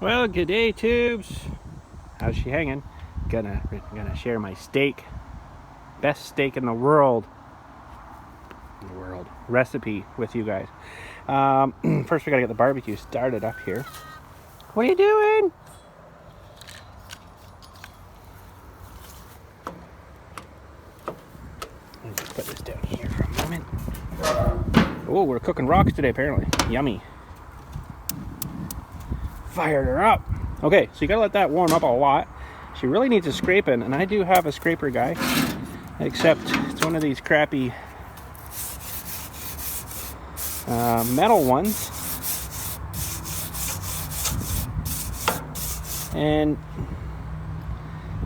Well, good day, tubes. How's she hanging? Gonna share my steak, best steak in the world, recipe with you guys. First, we gotta get the barbecue started up here. What are you doing? Let me just put this down here for a moment. Oh, we're cooking rocks today, apparently. Yummy. Fired her up. Okay, so you gotta let that warm up a lot. She really needs a scraping, and I do have a scraper guy, except it's one of these crappy metal ones, and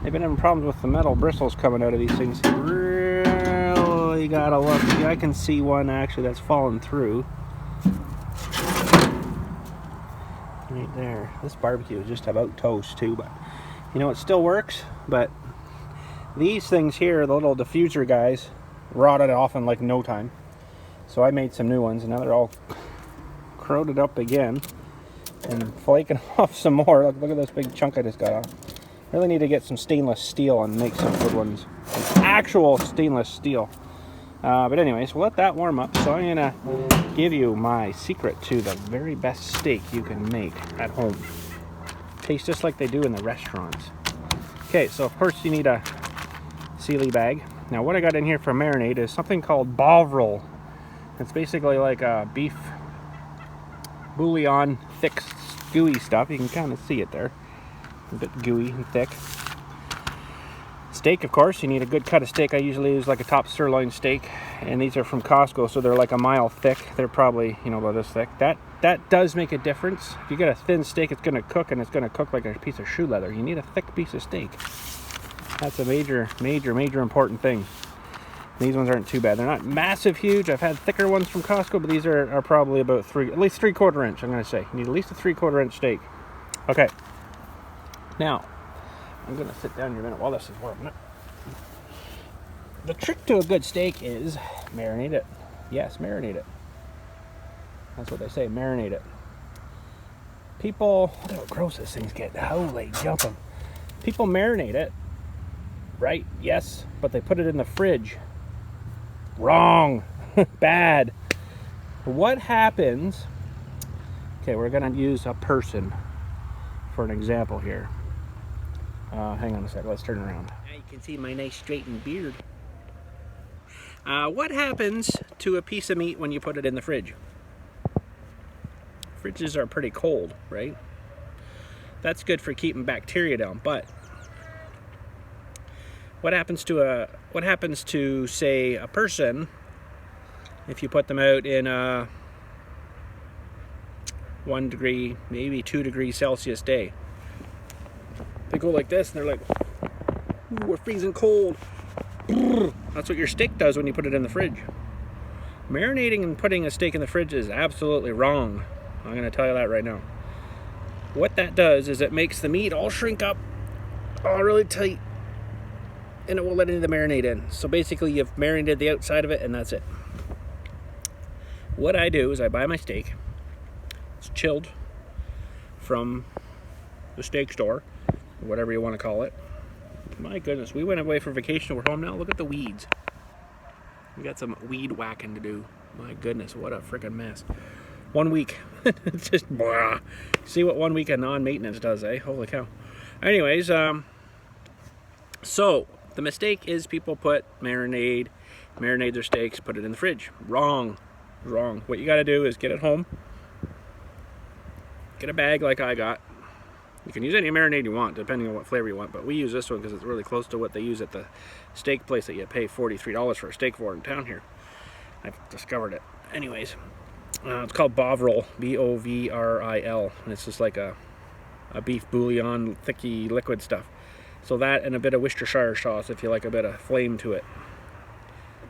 they've been having problems with the metal bristles coming out of these things. You really gotta look. I can see one actually that's fallen through right there. This barbecue is just about toast too, but you know, it still works. But these things here, the little diffuser guys, rotted off in like no time. So I made some new ones, and now they're all corroded up again and flaking off some more. Look at this big chunk I just got off. Really need to get some stainless steel and make some good ones. Actual stainless steel. But anyways, we'll let that warm up. So I'm gonna give you my secret to the very best steak you can make at home. Tastes just like they do in the restaurants. Okay, so of course you need a Sealy bag. Now what I got in here for marinade is something called bovril. It's basically like a beef bouillon, thick, gooey stuff. You can kind of see it there. A bit gooey and thick. Steak, of course, you need a good cut of steak. I usually use like a top sirloin steak, and these are from Costco, so they're like a mile thick. They're probably, you know, about this thick. That does make a difference. If you get a thin steak, it's going to cook, and it's going to cook like a piece of shoe leather. You need a thick piece of steak. That's a major important thing. These ones aren't too bad. They're not massive huge. I've had thicker ones from Costco, but these are probably about at least 3/4 inch, I'm going to say. You need at least a 3/4 inch steak. Okay. Now, I'm going to sit down here a minute while this is warming up. The trick to a good steak is marinate it. Yes, marinate it. That's what they say, marinate it. People, look how gross this thing's getting. Holy jumping. People marinate it, right? Yes, but they put it in the fridge. Wrong. Bad. What happens? Okay, we're going to use a person for an example here. Hang on a sec, let's turn around. Now you can see my nice straightened beard. What happens to a piece of meat when you put it in the fridge? Fridges are pretty cold, right? That's good for keeping bacteria down, but what happens to say a person if you put them out in a 1 degree, maybe 2 degrees Celsius day? They go like this and they're like, ooh, we're freezing cold. That's what your steak does when you put it in the fridge. Marinating and putting a steak in the fridge is absolutely wrong. I'm going to tell you that right now. What that does is it makes the meat all shrink up, all really tight, and it won't let any of the marinade in. So basically you've marinated the outside of it, and that's it. What I do is I buy my steak. It's chilled from the steak store, whatever you want to call it. My goodness, we went away for vacation. We're home now. Look at the weeds. We got some weed whacking to do. My goodness, what a freaking mess. 1 week. It's just, blah. See what 1 week of non-maintenance does, eh? Holy cow. Anyways, so the mistake is people marinate their steaks, put it in the fridge. Wrong. What you got to do is get it home. Get a bag like I got. You can use any marinade you want, depending on what flavor you want, but we use this one because it's really close to what they use at the steak place that you pay $43 for a steak for in town here. I've discovered it. Anyways, it's called bovril, B-O-V-R-I-L, and it's just like a beef bouillon, thicky liquid stuff. So that and a bit of Worcestershire sauce if you like a bit of flame to it.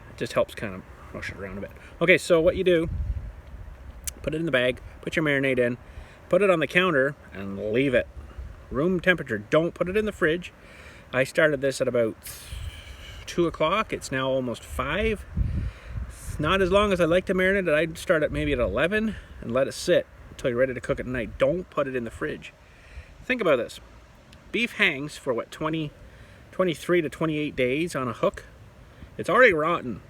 It just helps kind of mush it around a bit. Okay, so what you do, put it in the bag, put your marinade in, put it on the counter, and leave it. Room temperature. Don't put it in the fridge. I started this at about 2 o'clock. It's now almost 5. It's not as long as I like to marinate it. I'd start it maybe at 11 and let it sit until you're ready to cook it at night. Don't put it in the fridge. think about this. Beef hangs for what, 23 to 28 days on a hook. It's already rotten.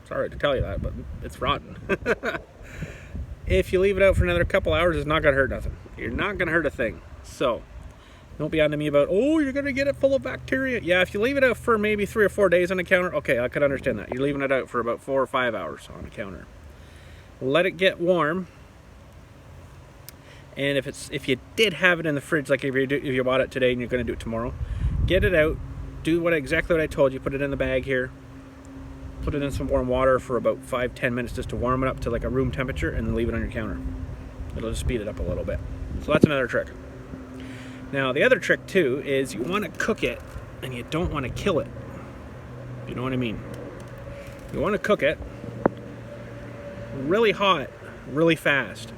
Sorry to tell you that, but it's rotten. If you leave it out for another couple hours, it's not gonna hurt nothing. You're not gonna hurt a thing. So don't be on to me about, oh, you're gonna get it full of bacteria. Yeah, if you leave it out for maybe 3 or 4 days on the counter, okay, I could understand that. You're leaving it out for about 4 or 5 hours on the counter. Let it get warm. And if you did have it in the fridge, like if you bought it today and you're gonna do it tomorrow, get it out, do exactly what I told you. Put it in the bag here. Put it in some warm water for about 5-10 minutes just to warm it up to like a room temperature, and then leave it on your counter. It'll just speed it up a little bit. So that's another trick. Now the other trick too is you want to cook it and you don't want to kill it. You know what I mean? You want to cook it really hot, really fast.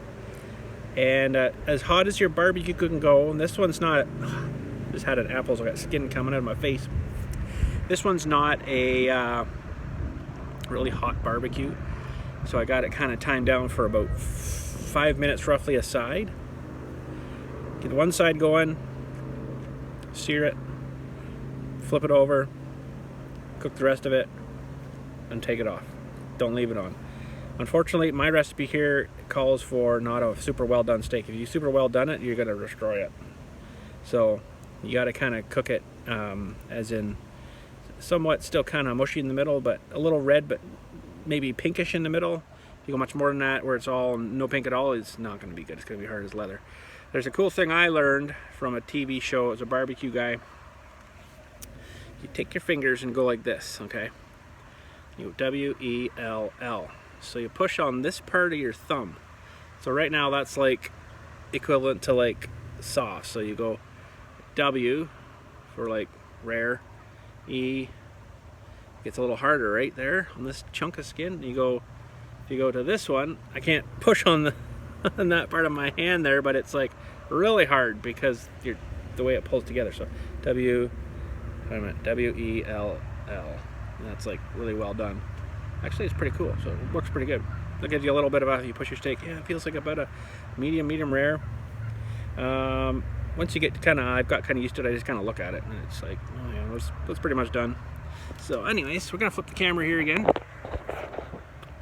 And as hot as your barbecue can go, and this one's not, just had an apple, so I got skin coming out of my face. This one's not a really hot barbecue, so I got it kind of timed down for about 5 minutes roughly a side. Get one side going, sear it, flip it over, cook the rest of it, and take it off. Don't leave it on. Unfortunately, my recipe here calls for not a super well done steak. If you super well done it, you're going to destroy it. So you got to kind of cook it as in somewhat still kind of mushy in the middle, but a little red, but maybe pinkish in the middle. If you go much more than that, where it's all no pink at all, it's not going to be good. It's going to be hard as leather. There's a cool thing I learned from a TV show as a barbecue guy. You take your fingers and go like this, okay? You go W-E-L-L. So you push on this part of your thumb. So right now that's like equivalent to like soft. So you go W for like rare, E gets a little harder right there on this chunk of skin. You go, if you go to this one, I can't push on the on that part of my hand there, but it's like really hard because the way it pulls together. So W-E-L-L. That's like really well done. Actually, it's pretty cool, so it works pretty good. That gives you a little bit of you push your steak. Yeah, it feels like about a medium rare. Once you get I've got kind of used to it, I just kind of look at it, and it's like, oh yeah, that's pretty much done. So anyways, we're going to flip the camera here again.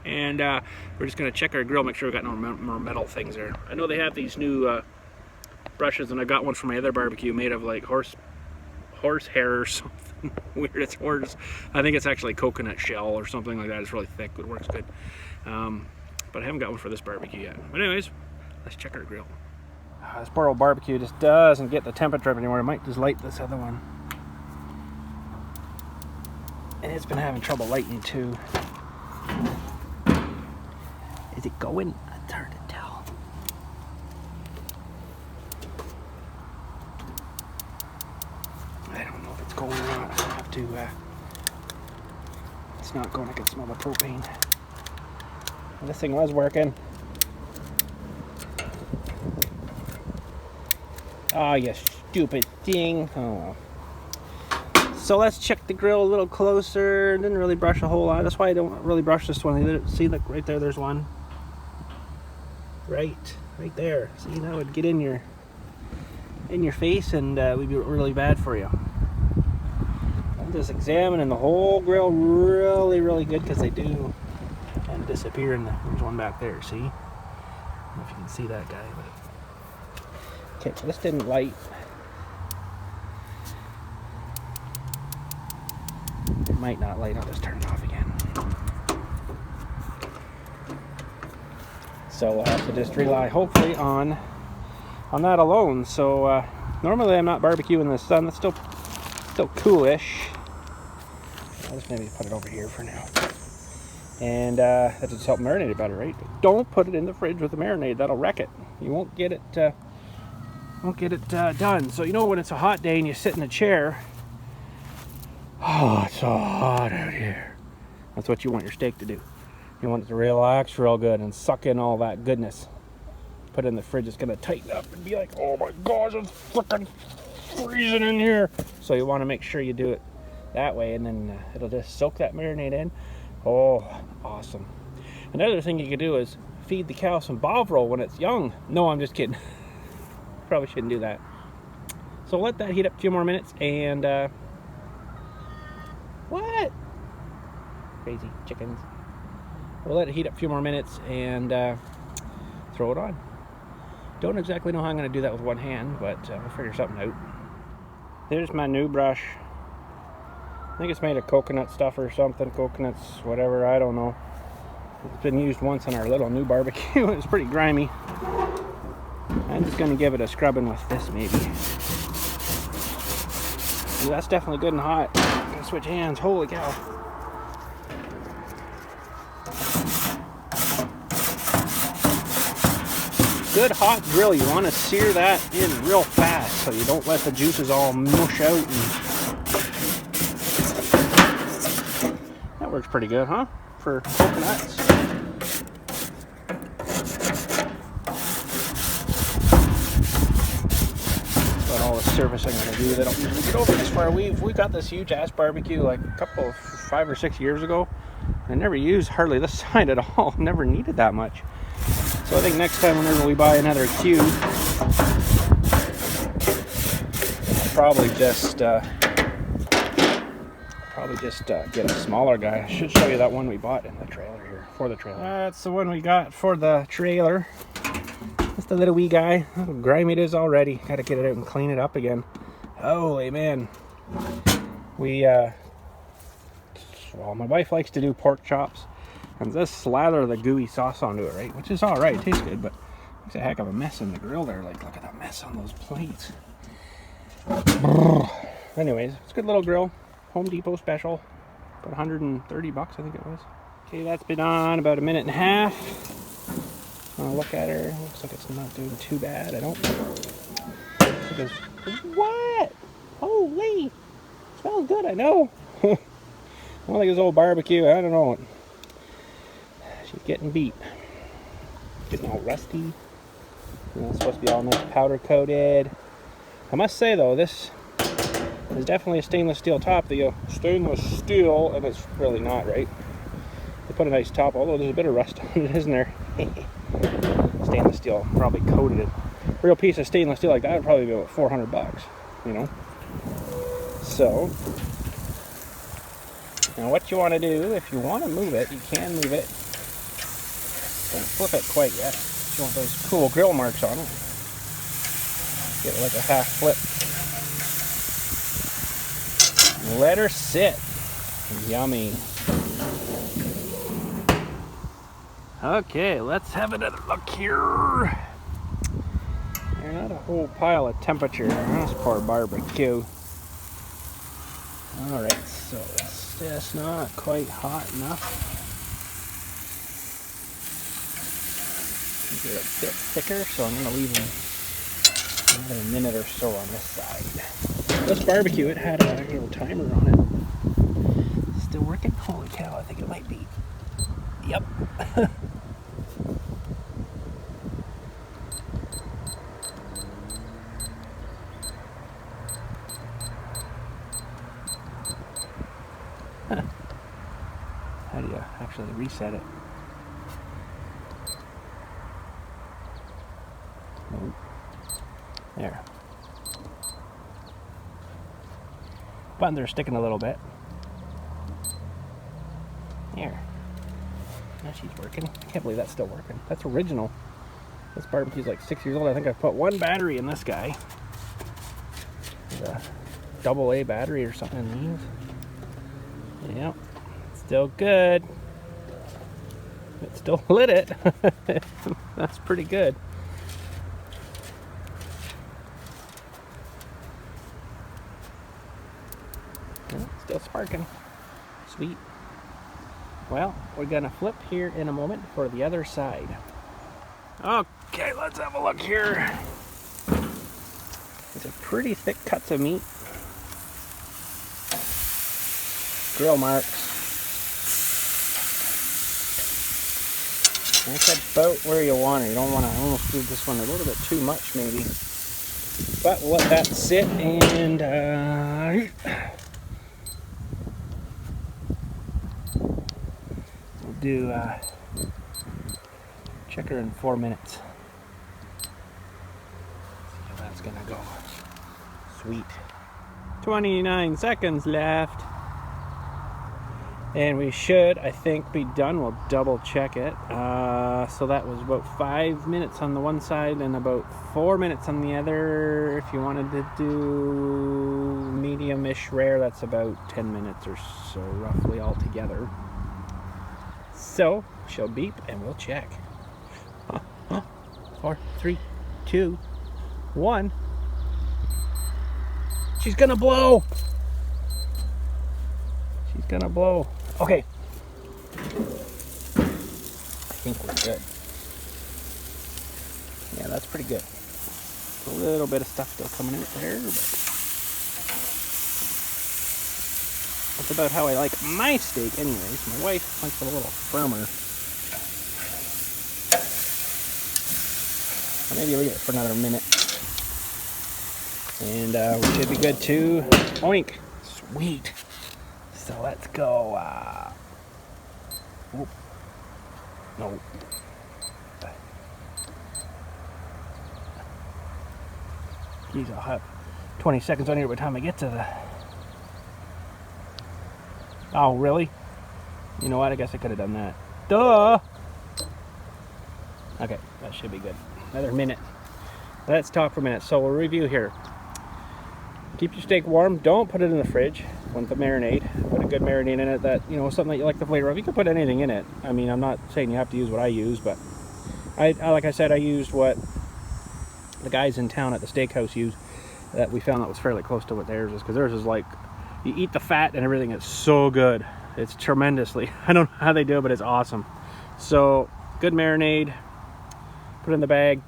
And we're just going to check our grill, make sure we've got no more metal things there. I know they have these new brushes, and I got one for my other barbecue made of like horse hair or something weird. It's horse. I think it's actually coconut shell or something like that. It's really thick, but it works good. But I haven't got one for this barbecue yet. But anyways, let's check our grill. This poor old barbecue just doesn't get the temperature up anymore. I might just light this other one. And it's been having trouble lighting too. Is it going? It's hard to tell. I don't know if it's going or not. I have to, it's not going. I can smell the propane. Well, this thing was working. Oh, you stupid thing. Oh. So let's check the grill a little closer. Didn't really brush a whole lot. That's why I don't really brush this one either. See, look right there, there's one. Right there. See, that would get in your face, and we'd be really bad for you. I'm just examining the whole grill really good, because they do kind of disappear. And there's one back there. See? I don't know if you can see that guy, but okay. So this didn't light. It might not light. I'll just turn it off again. So we'll have to just rely, hopefully, on that alone. So normally I'm not barbecuing in the sun. It's still coolish. I'll just maybe put it over here for now. And that just help marinate it better, right? But don't put it in the fridge with the marinade. That'll wreck it. You won't get it. Done. So you know when it's a hot day and you sit in a chair. Oh, it's so hot out here. That's what you want your steak to do. You want it to relax real good and suck in all that goodness. Put it in the fridge, it's going to tighten up and be like, oh my gosh, it's freaking freezing in here. So you want to make sure you do it that way, and then it'll just soak that marinade in. Oh, awesome. Another thing you can do is feed the cow some Bovril when it's young. No, I'm just kidding. Probably shouldn't do that. So let that heat up a few more minutes, and what? Crazy chickens. We'll let it heat up a few more minutes and throw it on. Don't exactly know how I'm going to do that with one hand, but we'll figure something out. There's my new brush. I think it's made of coconut stuff or something. Coconuts, whatever, I don't know. It's been used once on our little new barbecue. It was pretty grimy. I'm just going to give it a scrubbing with this, maybe. Ooh, that's definitely good and hot. I'm going to switch hands. Holy cow. Good hot grill. You want to sear that in real fast so you don't let the juices all mush out. That works pretty good, huh? For coconuts. All the service I'm going to do. They don't usually get over this far. We got this huge ass barbecue like a couple, 5 or 6 years ago. I never used hardly this side at all. Never needed that much. So I think next time whenever we buy another cube, I'll probably just get a smaller guy. I should show you that one we bought in the trailer here for the trailer. That's the one we got for the trailer. Just a little wee guy. How grimy it is already. Gotta get it out and clean it up again. Holy man. Well, my wife likes to do pork chops and just slather the gooey sauce onto it, right? Which is alright, it tastes good, but it's a heck of a mess in the grill there. Like, look at that mess on those plates. Anyways, it's a good little grill. Home Depot special. About 130 bucks, I think it was. Okay, that's been on about a minute and a half. I'll look at her. Looks like it's not doing too bad. I don't. What? Holy! Smells good, I know. I don't like this old barbecue. I don't know. She's getting beat. Getting all rusty. You know, it's supposed to be all nice powder coated. I must say though, this is definitely a stainless steel top. The stainless steel, and it's really not, right? They put a nice top, although there's a bit of rust on it, isn't there? Stainless steel probably coated it. A real piece of stainless steel like that would probably be about 400 bucks, you know. So now what you want to do, if you want to move it, you can move it. Don't flip it quite yet. You want those cool grill marks on it. Get it like a half flip. Let her sit. Yummy. Okay, let's have another look here. There's not a whole pile of temperature on this poor barbecue. Alright, so it's just not quite hot enough. Get it a bit thicker, so I'm going to leave them another minute or so on this side. This barbecue, it had a little timer on it. Still working? Holy cow, I think it might be. Yep. How do you actually reset it? Nope. There. Buttons are sticking a little bit. There. Now she's working. I can't believe that's still working. That's original. This barbecue's like 6 years old. I think I've put one battery in this guy. A AA battery or something in these. Yep. Still good. It still lit it. That's pretty good. Still sparking. Sweet. Well, we're gonna flip here in a moment for the other side. Okay, let's have a look here. These are pretty thick cuts of meat. Grill marks. That's about where you want it. You don't want to almost do this one a little bit too much, maybe. But we'll let that sit and we'll do check her in 4 minutes. See how it's gonna go. Sweet. 29 seconds left. And we should, I think, be done. We'll double check it. So that was about 5 minutes on the one side and about 4 minutes on the other. If you wanted to do medium-ish rare, that's about 10 minutes or so roughly altogether. So she'll beep and we'll check. 4, 3, 2, 1. She's gonna blow. She's gonna blow. Okay. I think we're good. Yeah, that's pretty good. A little bit of stuff still coming out there, but that's about how I like my steak anyways. My wife likes it a little firmer. I'll maybe leave it for another minute. And we should be good too. Oink! Sweet! So let's go. Whoop. No. Geez, I'll have 20 seconds on here by the time I get to the... Oh, really? You know what? I guess I could have done that. Duh! Okay, that should be good. Another minute. Let's talk for a minute. So we'll review here. Keep your steak warm. Don't put it in the fridge with the marinade. Put a good marinade in it that, you know, something that you like the flavor of. You can put anything in it. I mean, I'm not saying you have to use what I use, but I like I said, I used what the guys in town at the steakhouse use that we found that was fairly close to what theirs is, because theirs is like, you eat the fat and everything. It's so good. It's tremendously. I don't know how they do it, but it's awesome. So, good marinade. Put it in the bag.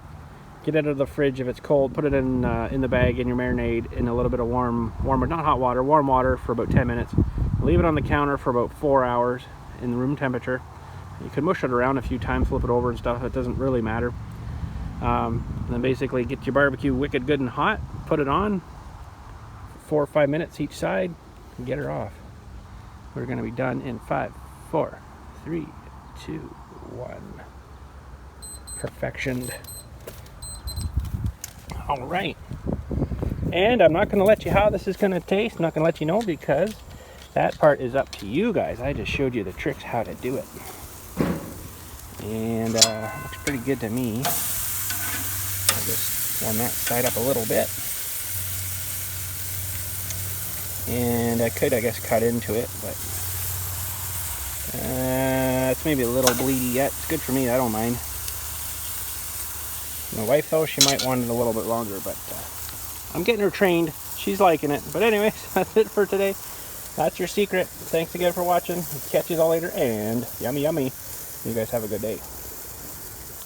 Get it out of the fridge if it's cold. Put it in the bag in your marinade in a little bit of warm, not hot water, warm water for about 10 minutes. Leave it on the counter for about 4 hours in room temperature. You can mush it around a few times, flip it over and stuff. It doesn't really matter. And then basically get your barbecue wicked good and hot. Put it on 4 or 5 minutes each side and get her off. We're going to be done in 5, 4, 3, 2, 1. Perfectioned. All right, and I'm not going to let you how this is going to taste. I'm not going to let you know because that part is up to you guys. I just showed you the tricks how to do it, and looks pretty good to me. I'll just warm that side up a little bit, and I could, I guess, cut into it, but it's maybe a little bleedy yet. It's good for me. I don't mind. My wife, though, she might want it a little bit longer, but I'm getting her trained. She's liking it. But anyways, that's it for today. That's your secret. Thanks again for watching. Catch you all later, and yummy, yummy. You guys have a good day.